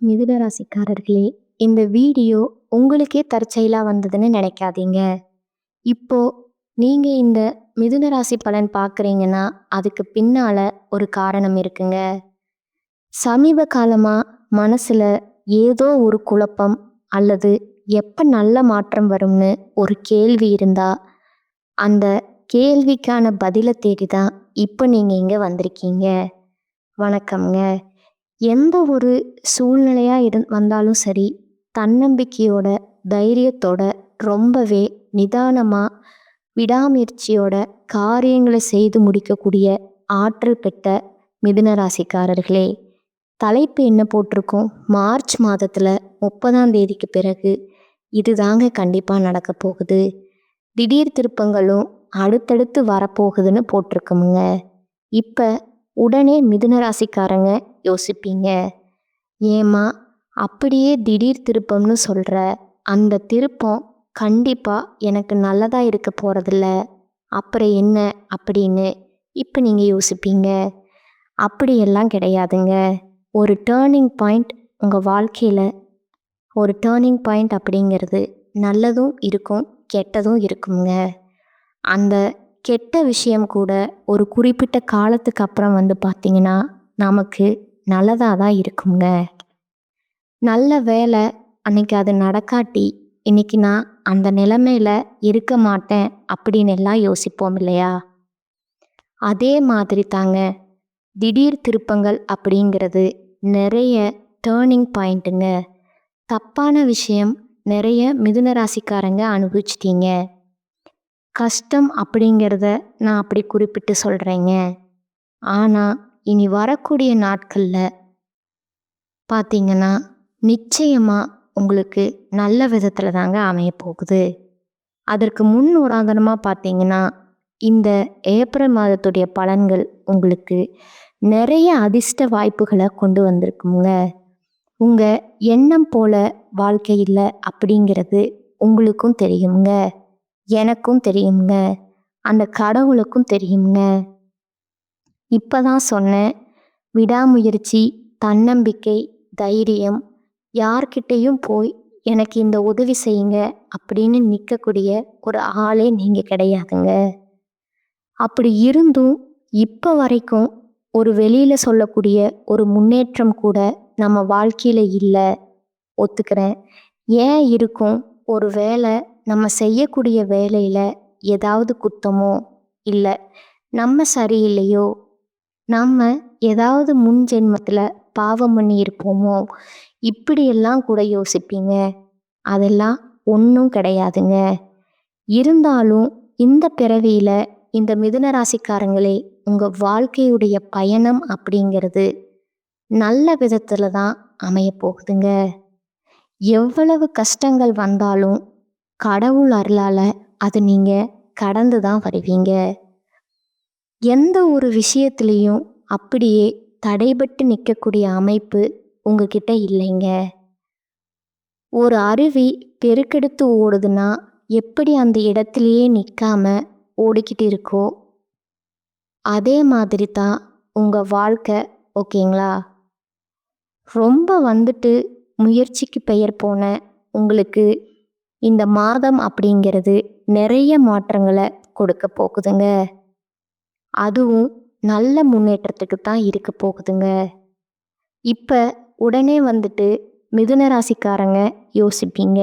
மிதுன ராசிக்காரர்களே, இந்த வீடியோ உங்களுக்கே தற்செயலா வந்ததுன்னு நினைக்காதீங்க. இப்போ நீங்க இந்த மிதுன ராசி பலன் பார்க்குறீங்கன்னா, அதுக்கு பின்னால ஒரு காரணம் இருக்குங்க. சமீப காலமா மனசுல ஏதோ ஒரு குழப்பம் அல்லது எப்ப நல்ல மாற்றம் வரும்னு ஒரு கேள்வி இருந்தா, அந்த கேள்விக்கான பதில தேடி தான் இப்போ நீங்க இங்க வந்திருக்கீங்க. வணக்கம்ங்க. எந்த ஒரு சூழ்நிலையா வந்தாலும் சரி, தன்னம்பிக்கையோட, தைரியத்தோட, ரொம்பவே நிதானமா, விடாமுயற்சியோட காரியங்களை செய்து முடிக்கக்கூடிய ஆற்றல் பெற்ற மிதுன ராசிக்காரர்களே, தலைப்பு என்ன போட்டிருக்கோம்? மார்ச் மாதத்துல 30ஆம் தேதிக்கு பிறகு இதுதாங்க கண்டிப்பா நடக்க போகுது. திடீர் திருப்பங்களும் அடுத்தடுத்து வரப்போகுதுன்னு போட்டிருக்கோமுங்க. இப்ப உடனே மிதுன ராசிக்காரங்க யோசிப்பீங்க, ஏம்மா அப்படியே திடீர் திருப்பம்னு சொல்ற? அந்த திருப்பம் கண்டிப்பா எனக்கு நல்லதா இருக்க போறதில்ல, அப்புறம் என்ன அப்படின்னு இப்போ நீங்க யோசிப்பீங்க. அப்படியெல்லாம் கிடையாதுங்க. ஒரு டேர்னிங் பாயிண்ட் உங்கள் வாழ்க்கையில், ஒரு டேர்னிங் பாயிண்ட் அப்படிங்கிறது நல்லதும் இருக்கும், கெட்டதும் இருக்குங்க. அந்த கெட்ட விஷயம் கூட ஒரு குறிப்பிட்ட காலத்துக்கு அப்புறம் பார்த்தீங்கன்னா நமக்கு நல்லதாக தான் இருக்குங்க. நல்ல வேலை, அன்னைக்கு அது நடக்காட்டி இன்னைக்கு நான் அந்த நிலைமையில இருக்க மாட்டேன் அப்படின்னு எல்லாம் யோசிப்போம் இல்லையா? அதே மாதிரி தாங்க திடீர் திருப்பங்கள் அப்படிங்கிறது நிறைய டேர்னிங் பாயிண்ட்டுங்க. தப்பான விஷயம் நிறைய மிதுன ராசிக்காரங்க அனுபவிச்சிட்டீங்க. கஷ்டம் அப்படிங்கிறத நான் அப்படி குறிப்பிட்டு சொல்கிறேங்க. ஆனால் இனி வரக்கூடிய நாட்களில் பார்த்தீங்கன்னா நிச்சயமாக உங்களுக்கு நல்ல விதத்தில் தாங்க அமைய போகுது. அதற்கு முன் உதாரணமாக பார்த்தீங்கன்னா, இந்த ஏப்ரல் மாதத்துடைய பலன்கள் உங்களுக்கு நிறைய அதிர்ஷ்ட வாய்ப்புகளை கொண்டு வந்திருக்குங்க. உங்கள் எண்ணம் போல வாழ்க்கை இல்லை அப்படிங்கிறது உங்களுக்கும் தெரியுங்க, எனக்கும் தெரியுங்க, அந்த கடவுளுக்கும் தெரியுங்க. இப்போதான் சொன்னேன், விடாமுயற்சி, தன்னம்பிக்கை, தைரியம், யார்கிட்டையும் போய் எனக்கு இந்த உதவி செய்யுங்க அப்படின்னு நிற்கக்கூடிய ஒரு ஆளே நீங்கள் கிடையாதுங்க. அப்படி இருந்தும் இப்போ வரைக்கும் ஒரு வெளியில் சொல்லக்கூடிய ஒரு முன்னேற்றம் கூட நம்ம வாழ்க்கையில் இல்லை, ஒத்துக்கிறேன். ஏன் இருக்கும்? ஒரு வேளை நம்ம செய்யக்கூடிய வேலையில் ஏதாவது குத்தமோ, இல்லை நம்ம சரியில்லையோ, நம்ம ஏதாவது முன் ஜென்மத்தில் பாவம் பண்ணி இருப்போமோ, இப்படியெல்லாம் கூட யோசிப்பீங்க. அதெல்லாம் ஒன்றும் கிடையாதுங்க. இருந்தாலும் இந்த பிறவியில் இந்த மிதுன ராசிக்காரங்களே, உங்கள் வாழ்க்கையுடைய பயணம் அப்படிங்கிறது நல்ல விதத்தில் தான் அமைய போகுதுங்க. எவ்வளவு கஷ்டங்கள் வந்தாலும் கடவுள் அருளால் அது நீங்கள் கடந்து தான் வருவீங்க. எந்த ஒரு விஷயத்துலேயும் அப்படியே தடைபட்டு நிற்கக்கூடிய அமைப்பு உங்ககிட்ட இல்லைங்க. ஒரு அருவி பெருக்கெடுத்து ஓடுதுன்னா எப்படி அந்த இடத்துலையே நிற்காம ஓடிக்கிட்டு இருக்கோ, அதே மாதிரி தான் உங்கள் வாழ்க்கை. ஓகேங்களா? ரொம்ப முயற்சிக்கு பெயர் போன உங்களுக்கு இந்த மாதம் அப்படிங்கிறது நிறைய மாற்றங்களை கொடுக்க போகுதுங்க. அதுவும் நல்ல முன்னேற்றத்துக்கு தான் இருக்க போகுதுங்க. இப்போ உடனே மிதுன ராசிக்காரங்க யோசிப்பீங்க,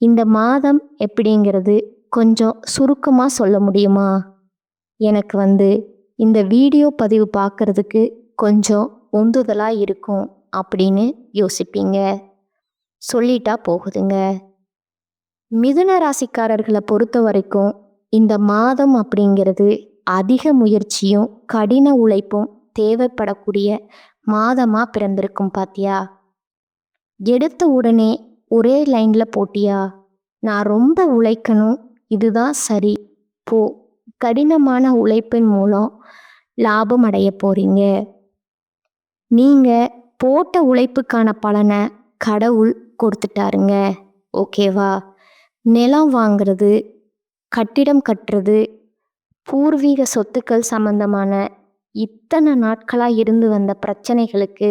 இந்த மாதம் எப்படிங்கிறது கொஞ்சம் சுருக்கமாக சொல்ல முடியுமா? எனக்கு இந்த வீடியோ பதிவு பார்க்குறதுக்கு கொஞ்சம் உந்துதலாக இருக்கும் அப்படின்னு யோசிப்பீங்க. சொல்லிட்டா போகுதுங்க. மிதுன ராசிக்காரர்களை பொறுத்த வரைக்கும் இந்த மாதம் அப்படிங்கிறது அதிக முயற்சியும் கடின உழைப்பும் தேவைப்படக்கூடிய மாதமாக பிறந்திருக்கும். பாத்தியா? எடுத்த உடனே ஒரே லைனில் போட்டியா? நான் ரொம்ப உழைக்கணும், இதுதான் சரி, போ. கடினமான உழைப்பின் மூலம் லாபம் அடைய போறீங்க. நீங்கள் போட்ட உழைப்புக்கான பலனை கடவுள் கொடுத்துட்டாருங்க. ஓகேவா? நிலம் வாங்கிறது, கட்டிடம் கட்டுறது, பூர்வீக சொத்துக்கள் சம்பந்தமான இத்தனை நாட்களாக இருந்து வந்த பிரச்சனைகளுக்கு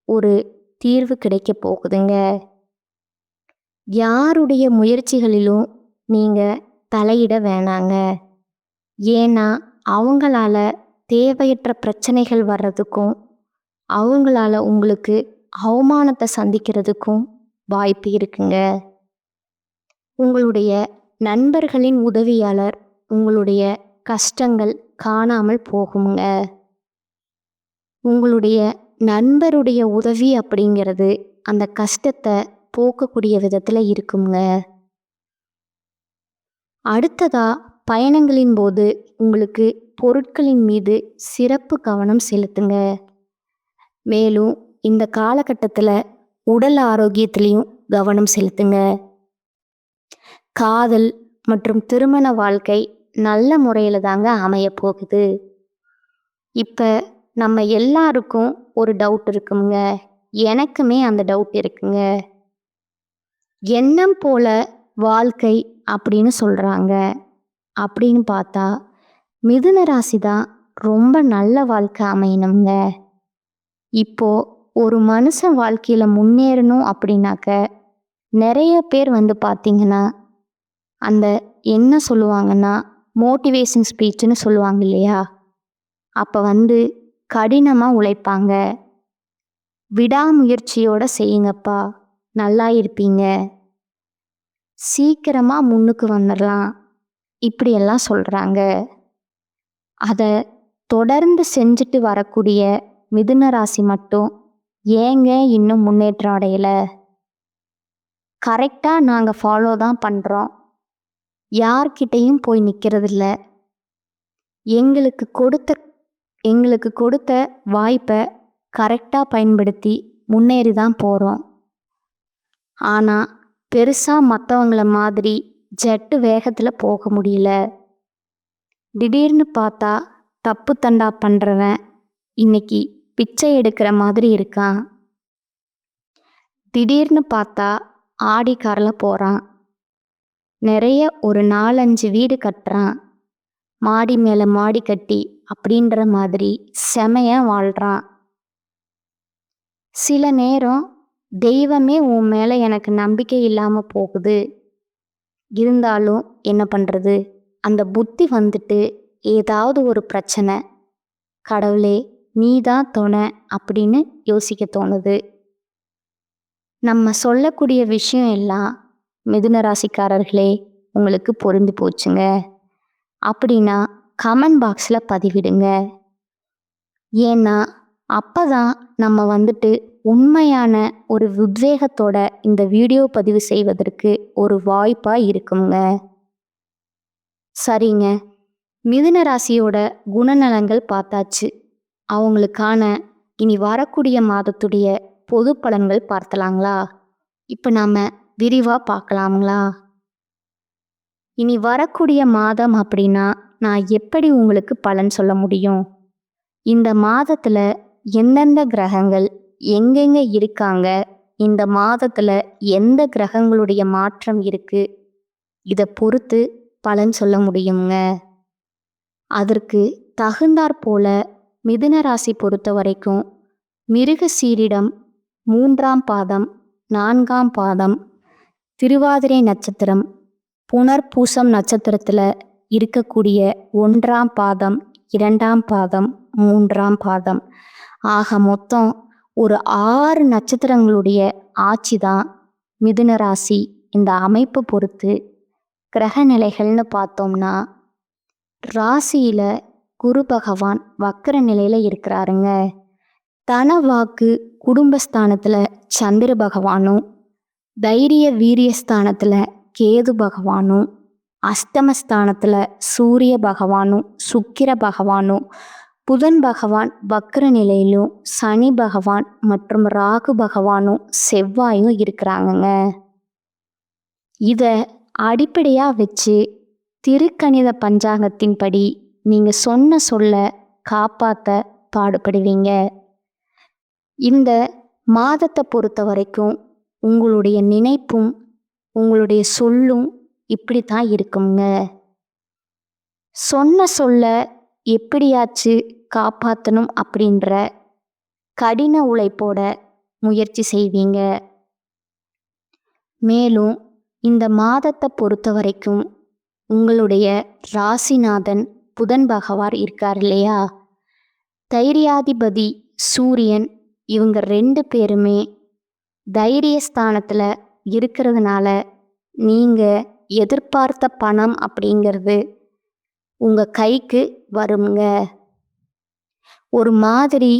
ஒரு தீர்வு கிடைக்க போகுதுங்க. யாருடைய முயற்சிகளிலும் நீங்கள் தலையிட வேணாங்க. ஏன்னா அவங்களால தேவையற்ற பிரச்சனைகள் வர்றதுக்கும் அவங்களால உங்களுக்கு அவமானத்தை சந்திக்கிறதுக்கும் வாய்ப்பு இருக்குங்க. உங்களுடைய நண்பர்களின் உதவியாளர் உங்களுடைய கஷ்டங்கள் காணாமல் போகுங்க. உங்களுடைய நண்பருடைய உதவி அப்படிங்கிறது அந்த கஷ்டத்தை போக்கக்கூடிய விதத்தில் இருக்குங்க. அடுத்ததா பயணங்களின் போது உங்களுக்கு பொருட்களின் மீது சிறப்பு கவனம் செலுத்துங்க. மேலும் இந்த காலகட்டத்தில் உடல் ஆரோக்கியத்திலையும் கவனம் செலுத்துங்க. காதல் மற்றும் திருமண வாழ்க்கை நல்ல முறையில் தாங்க அமைய போகுது. இப்போ நம்ம எல்லாருக்கும் ஒரு டவுட் இருக்குங்க. எனக்குமே அந்த டவுட் இருக்குங்க. எண்ணம் போல வாழ்க்கை அப்படின்னு சொல்கிறாங்க. அப்படின்னு பார்த்தா மிதுன ராசி தான் ரொம்ப நல்ல வாழ்க்கை அமையணுங்க. இப்போ ஒரு மனுஷன் வாழ்க்கையில் முன்னேறணும் அப்படின்னாக்க நிறைய பேர் பார்த்தீங்கன்னா அந்த என்ன சொல்லுவாங்கன்னா மோட்டிவேஷன் ஸ்பீச்சுன்னு சொல்லுவாங்க இல்லையா, அப்போ கடினமாக உழைப்பாங்க. விடாமுயற்சியோடு செய்யுங்கப்பா, நல்லா இருப்பீங்க, சீக்கிரமாக முன்னுக்கு வந்துடலாம், இப்படியெல்லாம் சொல்கிறாங்க. அதை தொடர்ந்து செஞ்சுட்டு வரக்கூடிய மிதுன ராசி மட்டும் ஏங்க இன்னும் முன்னேற்றம் அடையலை? கரெக்டாக நாங்கள் ஃபாலோ தான் பண்ணுறோம், யார்கிட்டையும் போய் நிற்கிறதில்ல, எங்களுக்கு கொடுத்த வாய்ப்பை கரெக்டாக பயன்படுத்தி முன்னேறி தான் போகிறோம். ஆனால் பெருசாக மற்றவங்கள மாதிரி ஜெட்டு வேகத்தில் போக முடியல. திடீர்னு பார்த்தா தப்பு தண்டா பண்ணுறவன் இன்னைக்கு பிச்சை எடுக்கிற மாதிரி இருக்கான். திடீர்னு பார்த்தா ஆடி காரில் போகிறான். நிறைய ஒரு 4-5 வீடு கட்டுறான். மாடி மேலே மாடி கட்டி அப்படின்ற மாதிரி செமையாக வாழ்கிறான். சில நேரம் தெய்வமே உன் மேலே எனக்கு நம்பிக்கை இல்லாமல் போகுது, இருந்தாலும் என்ன பண்ணுறது, அந்த புத்தி ஏதாவது ஒரு பிரச்சனை, கடவுளே நீ தான் துணை அப்படின்னு யோசிக்க தோணுது. நம்ம சொல்லக்கூடிய விஷயம் எல்லாம் மிதுன ராசிக்காரர்களே உங்களுக்கு பொருந்தி போச்சுங்க அப்படின்னா கமெண்ட் பாக்ஸில் பதிவிடுங்க. ஏன்னா அப்போ தான் நம்ம உண்மையான ஒரு உத்வேகத்தோட இந்த வீடியோ பதிவு செய்வதற்கு ஒரு வாய்ப்பாக இருக்குங்க. சரிங்க, மிதுன ராசியோட குணநலங்கள் பார்த்தாச்சு. அவங்களுக்கான இனி வரக்கூடிய மாதத்துடைய பொது பலன்கள் பார்த்தலாங்களா? இப்போ நாம் விரிவாக பார்க்கலாங்களா? இனி வரக்கூடிய மாதம் அப்படின்னா நான் எப்படி உங்களுக்கு பலன் சொல்ல முடியும்? இந்த மாதத்தில் எந்தெந்த கிரகங்கள் எங்கெங்கே இருக்காங்க, இந்த மாதத்தில் எந்த கிரகங்களுடைய மாற்றம் இருக்குது, இதை பொறுத்து பலன் சொல்ல முடியுங்க. அதற்கு தகுந்தாற் போல மிதுன ராசி பொறுத்த வரைக்கும் மிருகசீரிடம் 3ஆம் பாதம், 4ஆம் பாதம், திருவாதிரை நட்சத்திரம், புனர்பூசம் நட்சத்திரத்தில் இருக்கக்கூடிய 1ஆம் பாதம், 2ஆம் பாதம், 3ஆம் பாதம் ஆக மொத்தம் ஒரு 6 நட்சத்திரங்களுடைய ஆட்சி தான் மிதுன ராசி. இந்த அமைப்பை பொறுத்து கிரக நிலைகள்னு பார்த்தோம்னா ராசியில் குரு பகவான் வக்கர நிலையில் இருக்கிறாருங்க. தனவாக்கு குடும்பஸ்தானத்தில் சந்திர பகவானும், தைரிய வீரியஸ்தானத்தில் கேது பகவானும், அஷ்டமஸ்தானத்தில் சூரிய பகவானும், சுக்கிர பகவானும், புதன் பகவான் வக்கர நிலையிலும், சனி பகவான் மற்றும் ராகு பகவானும் செவ்வாயும் இருக்கிறாங்கங்க. இதை அடிப்படையாக வச்சு திருக்கணித பஞ்சாங்கத்தின்படி நீங்கள் சொன்ன சொல்ல காப்பாற்ற பாடுபடுவீங்க. இந்த மாதத்தை பொறுத்த வரைக்கும் உங்களுடைய நினைப்பும் உங்களுடைய சொல்லும் இப்படி தான் இருக்குங்க. சொன்ன சொல்ல எப்படியாச்சு காப்பாற்றணும் அப்படின்ற கடின உழைப்போட முயற்சி செய்வீங்க. மேலும் இந்த மாதத்தை பொறுத்த வரைக்கும் உங்களுடைய ராசிநாதன் புதன் பகவான் இருக்கார் இல்லையா, தைரியாதிபதி சூரியன், இவங்க 2 பேருமே தைரியஸ்தானத்தில் இருக்கிறதுனால நீங்கள் எதிர்பார்த்த பணம் அப்படிங்கிறது உங்கள் கைக்கு வருங்க. ஒரு மாதிரி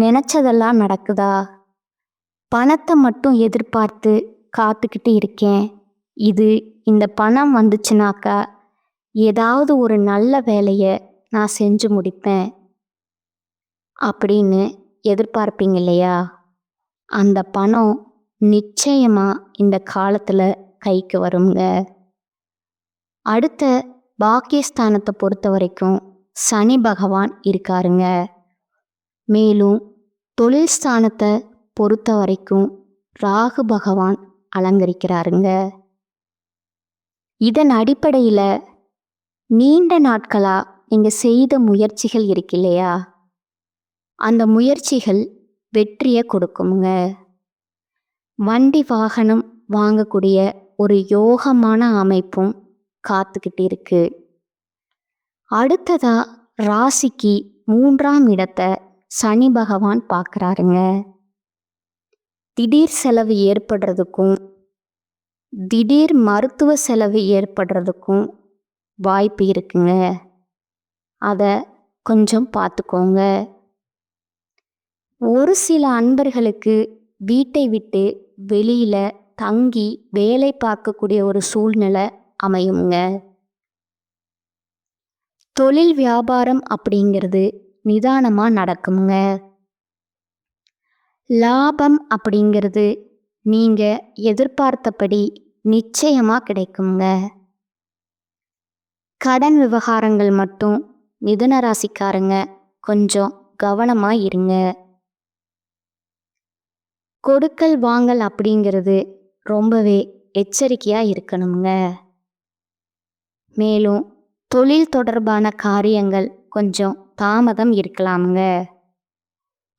நினச்சதெல்லாம் நடக்குதா, பணத்தை மட்டும் எதிர்பார்த்து காத்துக்கிட்டு இருக்கேன், இந்த பணம் வந்துச்சுனாக்கா ஏதாவது ஒரு நல்ல வேலையை நான் செஞ்சு முடிப்பேன் அப்படின்னு எதிர்பார்ப்பீங்க இல்லையா, அந்த பணம் நிச்சயமாக இந்த காலத்தில் கைக்கு வருங்க. அடுத்த பாக்கியஸ்தானத்தை பொறுத்த வரைக்கும் சனி பகவான் இருக்காருங்க. மேலும் தொழில் ஸ்தானத்தை பொறுத்த வரைக்கும் ராகு பகவான் அலங்கரிக்கிறாருங்க. இதன் அடிப்படையில் நீண்ட நாட்களாக நீங்கள் செய்த முயற்சிகள் இருக்கு இல்லையா, அந்த முயற்சிகள் வெற்றியை கொடுக்குங்க. வண்டி வாகனம் வாங்கக்கூடிய ஒரு யோகமான அமைப்பும் காத்துக்கிட்டு இருக்கு. அடுத்ததா ராசிக்கு 3ஆம் இடத்தை சனி பகவான் பார்க்குறாருங்க. திடீர் செலவு ஏற்படுறதுக்கும் திடீர் மருத்துவ செலவு ஏற்படுறதுக்கும் வாய்ப்பு இருக்குங்க. அதை கொஞ்சம் பார்த்துக்கோங்க. ஒரு சில அன்பர்களுக்கு வீட்டை விட்டு வெளியில் தங்கி வேலை பார்க்கக்கூடிய ஒரு சூழ்நிலை அமையுங்க. தொழில் வியாபாரம் அப்படிங்கிறது நிதானமாக நடக்குங்க. லாபம் அப்படிங்கிறது நீங்கள் எதிர்பார்த்தபடி நிச்சயமாக கிடைக்குங்க. கடன் விவகாரங்கள் மட்டும் மிதுன ராசிக்காரங்க கொஞ்சம் கவனமாக இருங்க. கொடுக்கல் வாங்கல் அப்படிங்கிறது ரொம்பவே எச்சரிக்கையாக இருக்கணுங்க. மேலும் தொழில் தொடர்பான காரியங்கள் கொஞ்சம் தாமதம் இருக்கலாமுங்க.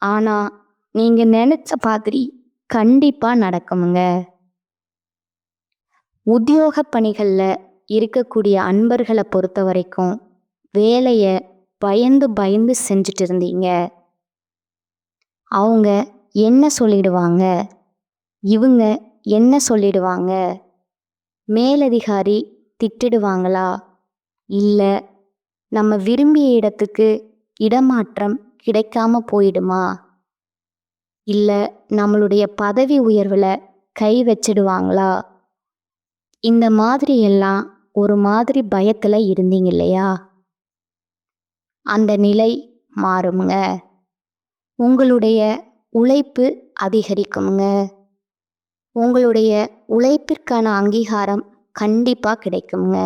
ஆனால் நீங்கள் நினச்ச மாதிரி கண்டிப்பாக நடக்குமுங்க. உத்தியோக பணிகளில் இருக்கக்கூடிய அன்பர்களை பொறுத்த வரைக்கும் வேலையை பயந்து பயந்து செஞ்சுட்டு இருந்தீங்க. அவங்க என்ன சொல்லிடுவாங்க, இவங்க என்ன சொல்லிடுவாங்க, மேலதிகாரி திட்டிடுவாங்களா, இல்லை நம்ம விரும்பிய இடத்துக்கு இடமாற்றம் கிடைக்காம போயிடுமா, இல்லை நம்மளுடைய பதவி உயர்வில் கை வச்சிடுவாங்களா, இந்த மாதிரி எல்லாம் ஒரு மாதிரி பயத்தில் இருந்தீங்க இல்லையா, அந்த நிலை மாறுங்க. உங்களுடைய உழைப்பு அதிகரிக்குங்க. உங்களுடைய உழைப்பிற்கான அங்கீகாரம் கண்டிப்பாக கிடைக்குங்க.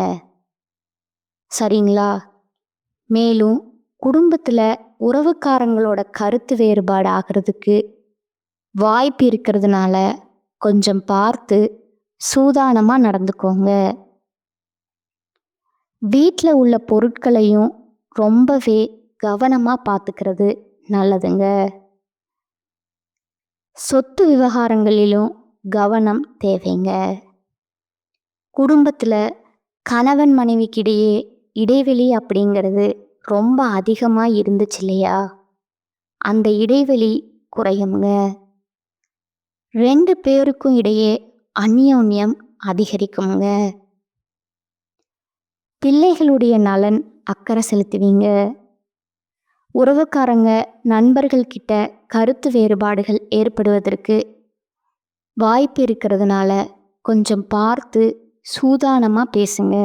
சரிங்களா? மேலும் குடும்பத்தில் உறவுக்காரங்களோட கருத்து வேறுபாடு ஆகிறதுக்கு வாய்ப்பு இருக்கிறதுனால கொஞ்சம் பார்த்து சூதானமாக நடந்துக்கோங்க. வீட்டில் உள்ள பொருட்களையும் ரொம்பவே கவனமாக பார்த்துக்கிறது நல்லதுங்க. சொத்து விவகாரங்களிலும் கவனம் தேவைங்க. குடும்பத்தில் கணவன் மனைவிக்கிடையே இடைவெளி அப்படிங்கிறது ரொம்ப அதிகமாக இருந்துச்சு இல்லையா, அந்த இடைவெளி குறையுங்க. 2 பேருக்கும் இடையே அந்யோன்யம் அதிகரிக்குங்க. பிள்ளைகளுடைய நலன் அக்கறை செலுத்துவீங்க. உறவுக்காரங்க நண்பர்கள் கிட்ட கருத்து வேறுபாடுகள் ஏற்படுவதற்கு வாய்ப்பு இருக்கிறதுனால கொஞ்சம் பார்த்து சூதானமாக பேசுங்க.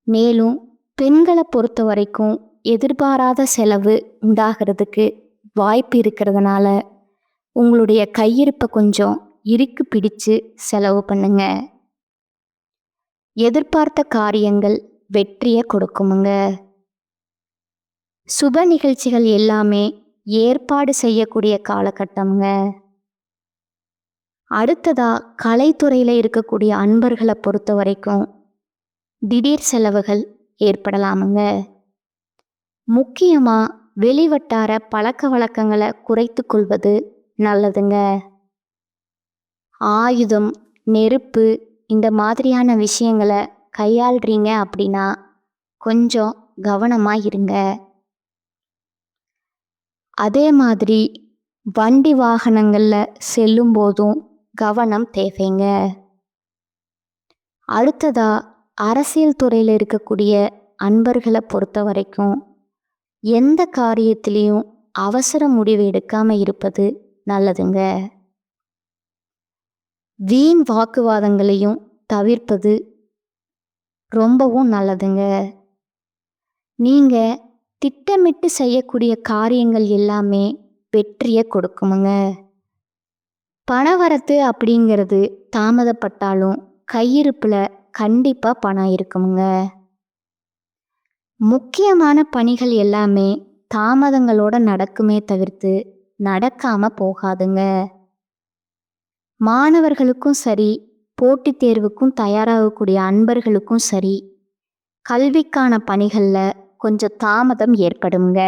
மேலும் பெண்களை பொறுத்த வரைக்கும் எதிர்பாராத செலவு உண்டாகிறதுக்கு வாய்ப்பு இருக்கிறதுனால உங்களுடைய கையிருப்பை கொஞ்சம் இறுக்கி பிடிச்சு செலவு பண்ணுங்க. எதிர்பார்த்த காரியங்கள் வெற்றியை கொடுக்குமுங்க. சுப நிகழ்ச்சிகள் எல்லாமே ஏற்பாடு செய்யக்கூடிய காலகட்டம்ங்க. அடுத்ததா கலைத்துறையில் இருக்கக்கூடிய அன்பர்களை பொறுத்த வரைக்கும் திடீர் செலவுகள் ஏற்படலாமுங்க. முக்கியமாக வெளிவட்டார பழக்க வழக்கங்களை குறைத்து கொள்வது நல்லதுங்க. ஆயுதம், நெருப்பு இந்த மாதிரியான விஷயங்களை கையாள்றீங்க அப்படின்னா கொஞ்சம் கவனமா இருங்க. அதே மாதிரி வண்டி வாகனங்கள்ல செல்லும் போதும் கவனம் தேவைங்க. அடுத்ததா அரசியல் துறையில் இருக்கக்கூடிய அன்பர்களை பொறுத்த வரைக்கும் எந்த காரியத்திலையும் அவசர முடிவு எடுக்காம இருப்பது நல்லதுங்க. வீண் வாக்குவாதங்களையும் தவிர்ப்பது ரொம்பவும் நல்லதுங்க. நீங்க திட்டமிட்டு செய்யக்கூடிய காரியங்கள் எல்லாமே வெற்றியை கொடுக்குமுங்க. பணவரத்து அப்படிங்கிறது தாமதப்பட்டாலும் கையிருப்புல கண்டிப்பா பணம் இருக்குமுங்க. முக்கியமான பணிகள் எல்லாமே தாமதங்களோட நடக்குமே தவிர்த்து நடக்காம போகாதுங்க. மாணவர்களுக்கும் சரி, போட்டித் தேர்வுக்கும் தயாராகக்கூடிய அன்பர்களுக்கும் சரி, கல்விக்கான பணிகள்ல கொஞ்சம் தாமதம் ஏற்படுங்க.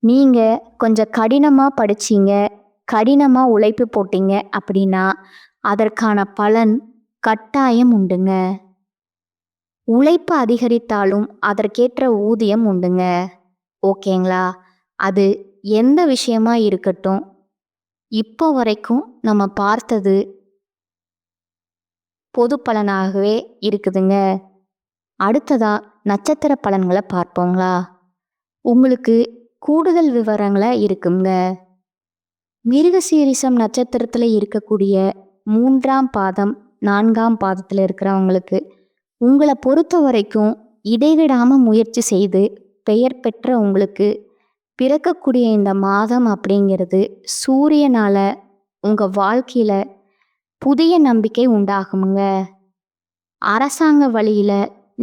நீங்க கொஞ்சம் கடினமா படிச்சீங்க, கடினமா உழைப்பு போட்டீங்க அப்படின்னா அதற்கான பலன் கட்டாயம் உண்டுங்க. உழைப்பு அதிகரித்தாலும் அதற்கேற்ற ஊதியம் உண்டுங்க. ஓகேங்களா? அது எந்த விஷயமா இருக்கட்டும், இப்போ வரைக்கும் நம்ம பார்த்தது பொது பலனாகவே இருக்குதுங்க. அடுத்ததா நட்சத்திர பலன்களை பார்ப்போங்களா? உங்களுக்கு கூடுதல் விவரங்களை இருக்குங்க. மிருகசீரிஷம் நட்சத்திரத்தில் இருக்கக்கூடிய 3ஆம் பாதம் 4ஆம் பாதத்தில் இருக்கிறவங்களுக்கு உங்களை பொறுத்த வரைக்கும் இடைவிடாம முயற்சி செய்து பெயர் பெற்ற உங்களுக்கு பிறக்கக்கூடிய இந்த மாதம் அப்படிங்கிறது சூரியனால உங்க வாழ்க்கையில புதிய நம்பிக்கை உண்டாகுமுங்க. அரசாங்க வழியில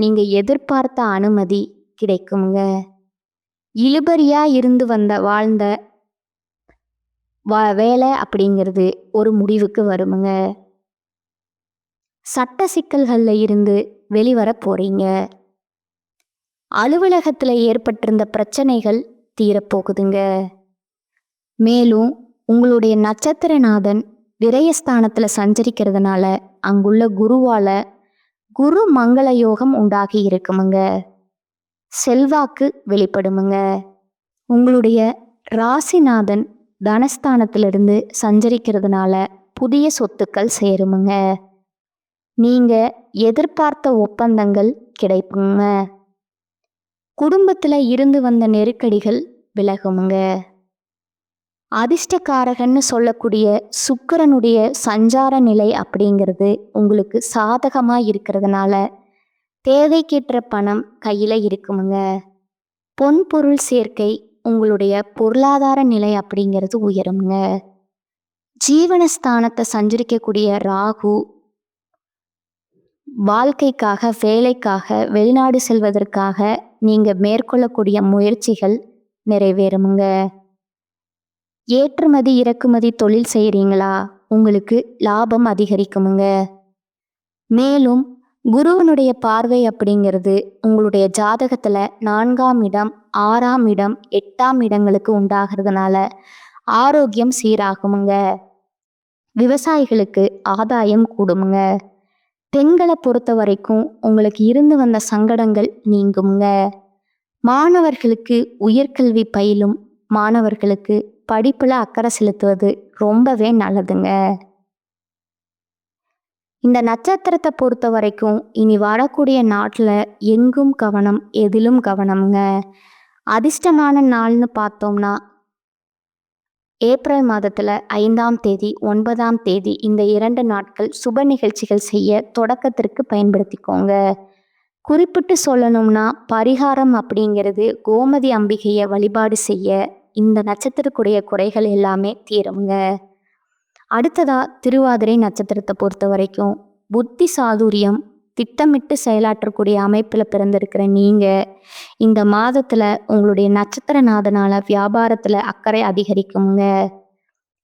நீங்க எதிர்பார்த்த அனுமதி கிடைக்குமுங்க. இழுபறியா இருந்து வாழ்ந்த வேலை அப்படிங்கிறது ஒரு முடிவுக்கு வருமுங்க. சட்ட சிக்கல்கள்ல இருந்து வெளிவர போறீங்க. அலுவலகத்துல ஏற்பட்டிருந்த பிரச்சனைகள் தீரப்போகுதுங்க. மேலும் உங்களுடைய நட்சத்திரநாதன் விரயஸ்தானத்துல சஞ்சரிக்கிறதுனால அங்குள்ள குருவால குரு மங்கள யோகம் உண்டாகி இருக்குமுங்க. செல்வாக்கு வெளிப்படுமுங்க. உங்களுடைய ராசிநாதன் தனஸ்தானத்திலிருந்து சஞ்சரிக்கிறதுனால புதிய சொத்துக்கள் சேருமுங்க. நீங்க எதிர்பார்த்த ஒப்பந்தங்கள் கிடைக்குங்க. குடும்பத்துல இருந்து வந்த நெருக்கடிகள் விலகுமுங்க. அதிர்ஷ்டக்காரகன்னு சொல்லக்கூடிய சுக்கிரனுடைய சஞ்சார நிலை அப்படிங்கிறது உங்களுக்கு சாதகமா இருக்கிறதுனால தேவைக்கேற்ற பணம் கையில இருக்குமுங்க. பொன் பொருள் சேர்க்கை உங்களுடைய பொருளாதார நிலை அப்படிங்கிறது உயருமுங்க. ஜீவனஸ்தானத்தை சஞ்சரிக்கக்கூடிய ராகு வாழ்க்கைக்காக, வேலைக்காக, வெளிநாடு செல்வதற்காக நீங்க மேற்கொள்ளக்கூடிய முயற்சிகள் நிறைவேறுமுங்க. ஏற்றுமதி இறக்குமதி தொழில் செய்கிறீங்களா? உங்களுக்கு லாபம் அதிகரிக்குமுங்க. மேலும் குருவனுடைய பார்வை அப்படிங்கிறது உங்களுடைய ஜாதகத்துல 4ஆம் இடம், 6ஆம் இடம், 8ஆம் இடங்களுக்கு உண்டாகிறதுனால ஆரோக்கியம் சீராகுமுங்க. விவசாயிகளுக்கு ஆதாயம் கூடுமுங்க. பெண்களை பொறுத்த வரைக்கும் உங்களுக்கு இருந்து வந்த சங்கடங்கள் நீங்குமுங்க. மாணவர்களுக்கு உயர்கல்வி பயிலும் மாணவர்களுக்கு படிப்புல அக்கறை செலுத்துவது ரொம்பவே நல்லதுங்க. இந்த நட்சத்திரத்தை பொறுத்த வரைக்கும் இனி வரக்கூடிய நாட்டில் எங்கும் கவனம், எதிலும் கவனம்ங்க. அதிர்ஷ்டமான நாள்னு பார்த்தோம்னா ஏப்ரல் மாதத்தில் 5ஆம் தேதி, 9ஆம் தேதி இந்த 2 நாட்கள் சுப நிகழ்ச்சிகள் செய்ய தொடக்கத்திற்கு பயன்படுத்திக்கோங்க. குறிப்பிட்டு சொல்லணும்னா பரிகாரம் அப்படிங்கிறது கோமதி அம்பிகையை வழிபாடு செய்ய இந்த நட்சத்திரக்குடைய குறைகள் எல்லாமே தீருங்க. அடுத்ததா திருவாதிரை நட்சத்திரத்தை பொறுத்த வரைக்கும் புத்தி சாதுரியம், திட்டமிட்டு செயலாற்றக்கூடிய அமைப்பில் பிறந்திருக்கிற நீங்க இந்த மாதத்துல உங்களுடைய நட்சத்திரநாதனால வியாபாரத்துல அக்கறை அதிகரிக்குங்க.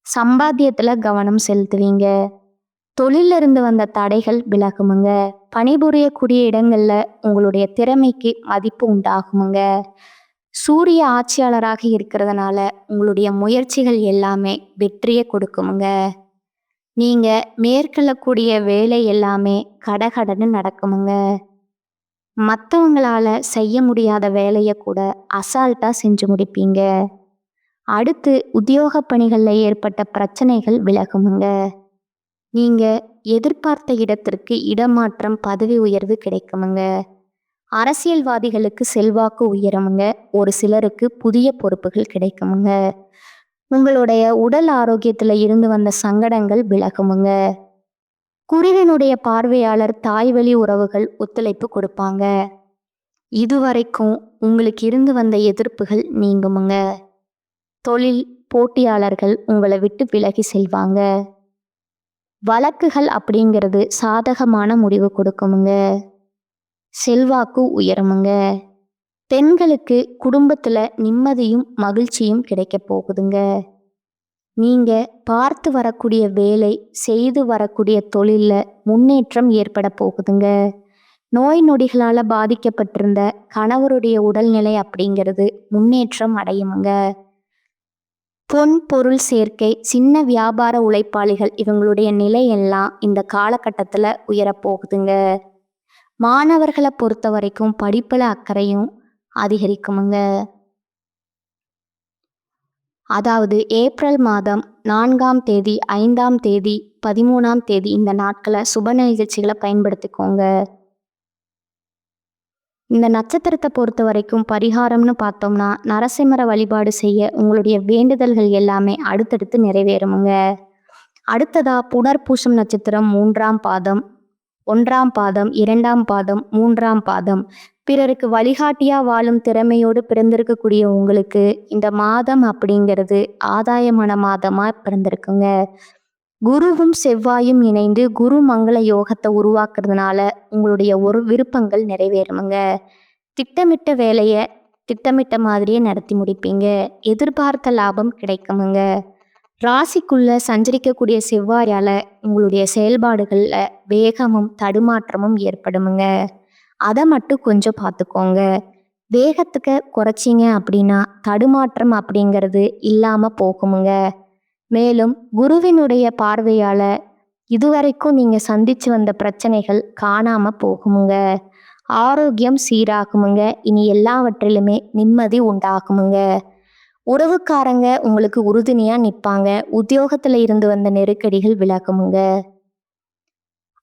சம்பாத்தியத்துல கவனம் செலுத்துவீங்க. தொழில இருந்து வந்த தடைகள் விலகுமுங்க. பணிபுரியக்கூடிய இடங்கள்ல உங்களுடைய திறமைக்கு மதிப்பு உண்டாகுமுங்க. சூரிய ஆட்சியாளராக இருக்கிறதுனால உங்களுடைய முயற்சிகள் எல்லாமே வெற்றியை கொடுக்குமுங்க. நீங்க மேற்கொள்ளக்கூடிய வேலை எல்லாமே கடகடன்னு நடக்குமுங்க. மற்றவங்களால செய்ய முடியாத வேலையை கூட அசால்ட்டா செஞ்சு முடிப்பீங்க. அடுத்து உத்தியோக பணிகளில் ஏற்பட்ட பிரச்சனைகள் விலகுமுங்க. நீங்க எதிர்பார்த்த இடத்திற்கு இடமாற்றம், பதவி உயர்வு கிடைக்குமுங்க. அரசியல்வாதிகளுக்கு செல்வாக்கு உயருமுங்க. ஒரு சிலருக்கு புதிய பொறுப்புகள் கிடைக்குமுங்க. உங்களுடைய உடல் ஆரோக்கியத்துல இருந்து வந்த சங்கடங்கள் விலகுமுங்க. குருவினுடைய பார்வையாளர் தாய்வழி உறவுகள் ஒத்துழைப்பு கொடுப்பாங்க. இதுவரைக்கும் உங்களுக்கு இருந்து வந்த எதிர்ப்புகள் நீங்குமுங்க. தொழில் போட்டியாளர்கள் உங்களை விட்டு விலகி செல்வாங்க. வழக்குகள் அப்படிங்கிறது சாதகமான முடிவு கொடுக்குமுங்க. செல்வாக்கு உயருமுங்க. பெண்களுக்கு குடும்பத்துல நிம்மதியும் மகிழ்ச்சியும் கிடைக்க போகுதுங்க. நீங்க பார்த்து வரக்கூடிய வேலை, செய்து வரக்கூடிய தொழில்ல முன்னேற்றம் ஏற்பட போகுதுங்க. நோய் நொடிகளால பாதிக்கப்பட்டிருந்த கணவருடைய உடல்நிலை அப்படிங்கிறது முன்னேற்றம் அடையுமுங்க. பொன் பொருள் சேர்க்கை, சின்ன வியாபார உழைப்பாளிகள் இவங்களுடைய நிலையெல்லாம் இந்த காலகட்டத்தில் உயரப்போகுதுங்க. மாணவர்களை பொறுத்த வரைக்கும் படிப்பில் அக்கறையும் அதிகரிக்குமுங்க. அதாவது ஏப்ரல் மாதம் 4ஆம் தேதி, 5ஆம் தேதி, 13ஆம் தேதி இந்த நாட்களை சுப நிகழ்ச்சிகளை பயன்படுத்திக்கோங்க. இந்த நட்சத்திரத்தை பொறுத்த வரைக்கும் பரிகாரம்னு பார்த்தோம்னா, நரசிம்மர வழிபாடு செய்ய உங்களுடைய வேண்டுதல்கள் எல்லாமே அடுத்தடுத்து நிறைவேறுமுங்க. அடுத்ததா புனர்பூசம் நட்சத்திரம் 3ஆம் பாதம், 1ஆம் பாதம், 2ஆம் பாதம், 3ஆம் பாதம். பிறருக்கு வழிகாட்டியா வாழும் திறமையோடு பிறந்திருக்கக்கூடிய உங்களுக்கு இந்த மாதம் அப்படிங்கிறது ஆதாயமான மாதமா பிறந்திருக்குங்க. குருவும் செவ்வாயும் இணைந்து குரு மங்கள யோகத்தை உருவாக்குறதுனால உங்களுடைய ஒரு விருப்பங்கள் நிறைவேறுமுங்க. திட்டமிட்ட வேலையை திட்டமிட்ட மாதிரியே நடத்தி முடிப்பீங்க. எதிர்பார்த்த லாபம் கிடைக்குமுங்க. ராசிக்குள்ள சஞ்சரிக்கக்கூடிய செவ்வாயால உங்களுடைய செயல்பாடுகள்ல வேகமும் தடுமாற்றமும் ஏற்படுமுங்க. அதை மட்டும் கொஞ்சம் பார்த்துக்கோங்க. வேகத்துக்கு குறைச்சிங்க அப்படின்னா தடுமாற்றம் அப்படிங்கிறது இல்லாம போகுமுங்க. மேலும் குருவினுடைய பார்வையால இதுவரைக்கும் நீங்க சந்திச்சு வந்த பிரச்சனைகள் காணாம போகுமுங்க. ஆரோக்கியம் சீராகுமுங்க. இனி எல்லாவற்றிலுமே நிம்மதி உண்டாகுமுங்க. உறவுக்காரங்க உங்களுக்கு உறுதுணையா நிற்பாங்க. உத்தியோகத்துல இருந்து வந்த நெருக்கடிகள் விலகுமுங்க.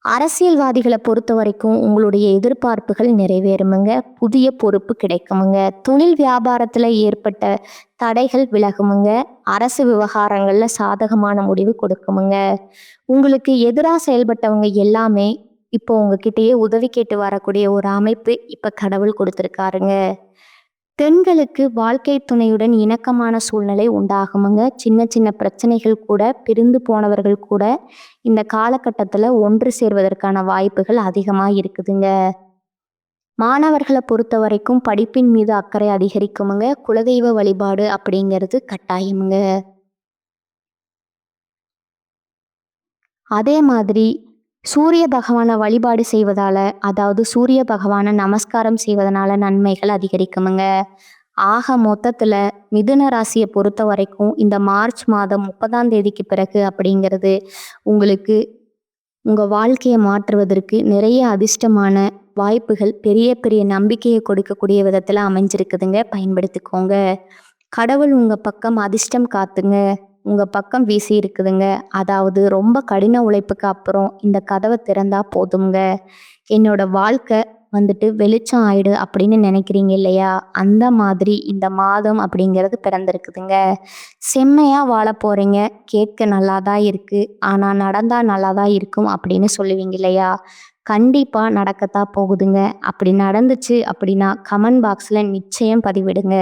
அரசியல்வாதிகளை பொறுத்த வரைக்கும் உங்களுடைய எதிர்பார்ப்புகள் நிறைவேறுமுங்க. புதிய பொறுப்பு கிடைக்குமுங்க. தொழில் வியாபாரத்தில் ஏற்பட்ட தடைகள் விலகுமுங்க. அரசு விவகாரங்கள்ல சாதகமான முடிவு கொடுக்குமுங்க. உங்களுக்கு எதிராக செயல்பட்டவங்க எல்லாமே இப்போ உங்ககிட்டயே உதவி கேட்டு வரக்கூடிய ஒரு அமைப்பு இப்போ கடவுள் கொடுத்துருக்காருங்க. பெண்களுக்கு வாழ்க்கை துணையுடன் இணக்கமான சூழ்நிலை உண்டாகுமுங்க. சின்ன சின்ன பிரச்சனைகள் கூட, பிரிந்து போனவர்கள் கூட இந்த காலகட்டத்தில் ஒன்று சேர்வதற்கான வாய்ப்புகள் அதிகமாக இருக்குதுங்க. மாணவர்களை பொறுத்த வரைக்கும் படிப்பின் மீது அக்கறை அதிகரிக்குமுங்க. குலதெய்வ வழிபாடு அப்படிங்கிறது கட்டாயமுங்க. அதே மாதிரி சூரிய பகவானை வழிபாடு செய்வதால, அதாவது சூரிய பகவானை நமஸ்காரம் செய்வதனால நன்மைகள் அதிகரிக்குமுங்க. ஆக மொத்தத்தில் மிதுன ராசியை பொறுத்த வரைக்கும் இந்த மார்ச் மாதம் 30ஆம் தேதிக்கு பிறகு அப்படிங்கிறது உங்களுக்கு உங்கள் வாழ்க்கையை மாற்றுவதற்கு நிறைய அதிர்ஷ்டமான வாய்ப்புகள், பெரிய பெரிய நம்பிக்கையை கொடுக்கக்கூடிய விதத்தில் அமைஞ்சிருக்குதுங்க. பயன்படுத்திக்கோங்க. கடவுள் உங்கள் பக்கம் அதிர்ஷ்டம் காத்துங்க உங்கள் பக்கம் வீசி இருக்குதுங்க. அதாவது ரொம்ப கடின உழைப்புக்கு அப்புறம் இந்த கதவை திறந்தா போதுங்க, என்னோட வாழ்க்கை வந்துட்டு வெளிச்சம் ஆயிடு அப்படின்னு நினைக்கிறீங்க இல்லையா? அந்த மாதிரி இந்த மாதம் அப்படிங்கிறது பிறந்திருக்குதுங்க. செம்மையாக வாழ போகிறீங்க. கேட்க நல்லா தான் இருக்குது, ஆனால் நடந்தால் நல்லா தான் இருக்கும் அப்படின்னு சொல்லுவீங்க இல்லையா? கண்டிப்பாக நடக்கத்தான் போகுதுங்க. அப்படி நடந்துச்சு அப்படின்னா கமெண்ட் பாக்ஸில் நிச்சயம் பதிவிடுங்க.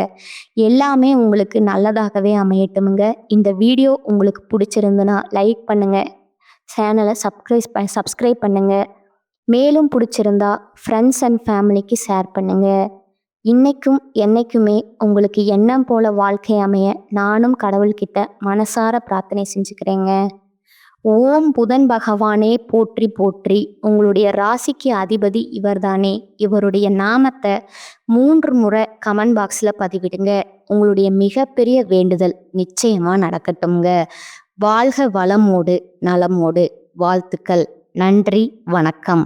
எல்லாமே உங்களுக்கு நல்லதாகவே அமையட்டுமுங்க. இந்த வீடியோ உங்களுக்கு பிடிச்சிருந்துன்னா லைக் பண்ணுங்கள், சேனலை சப்ஸ்கிரைப் பண்ணுங்கள். மேலும் பிடிச்சிருந்தா ஃப்ரெண்ட்ஸ் அண்ட் ஃபேமிலிக்கு ஷேர் பண்ணுங்கள். இன்னைக்கும் என்னைக்குமே உங்களுக்கு எண்ணம் போல வாழ்க்கை அமைய நானும் கடவுள்கிட்ட மனசார பிரார்த்தனை செஞ்சுக்கிறேங்க. ஓம் புதன் பகவானே போற்றி போற்றி. உங்களுடைய ராசிக்கு அதிபதி இவர்தானே. இவருடைய நாமத்தை 3 முறை கமெண்ட் பாக்ஸில் பதிவிடுங்க. உங்களுடைய மிகப்பெரிய வேண்டுதல் நிச்சயமா நடக்கட்டும்ங்க. வாழ்க வளமோடு நலமோடு. வாழ்த்துக்கள். நன்றி. வணக்கம்.